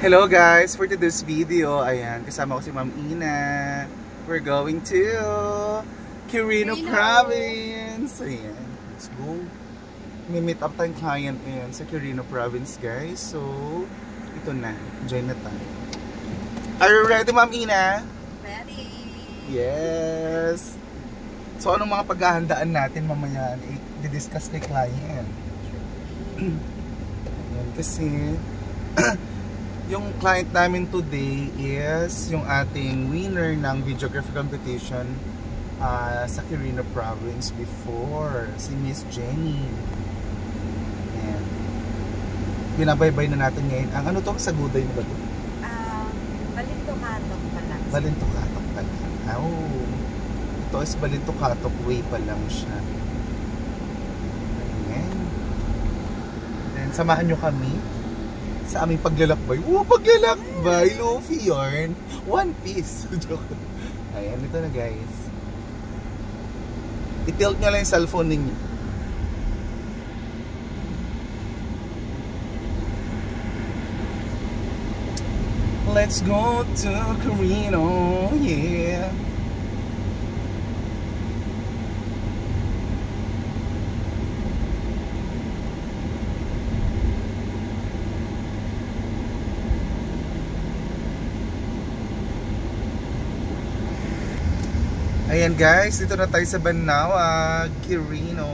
Hello guys, for today's video, ayan, kasama ko si Ma'am Ina. We're going to Quirino Province. Ayan, let's go. May meet up tayong client ngayon sa Quirino Province, guys. So, ito na, join na tayo. Are you ready, Ma'am Ina? Ready. Yes. So, anong mga paghahandaan natin mamaya? I-discuss kay client. Ayan, kasi yung client namin today is yung ating winner ng videography competition sa Quirino Province before, si Miss Jenny. Ayan. Binabaybay na natin ngayon. Ang ano to? Saguday na ba ito? Balintokatok pa lang. Balintokatok pa lang. Oh. Ito is Balintokatok way pa lang siya. Ayan. Then, samahan nyo kami sa aming paglalakbay. Paglalakbay! Luffy yarn! One Piece! Ayan, ito na guys. I-tilt nyo lang yung cellphone ninyo. Let's go to Quirino, yeah! Ayan guys, dito na tayo sa Banawag, Quirino.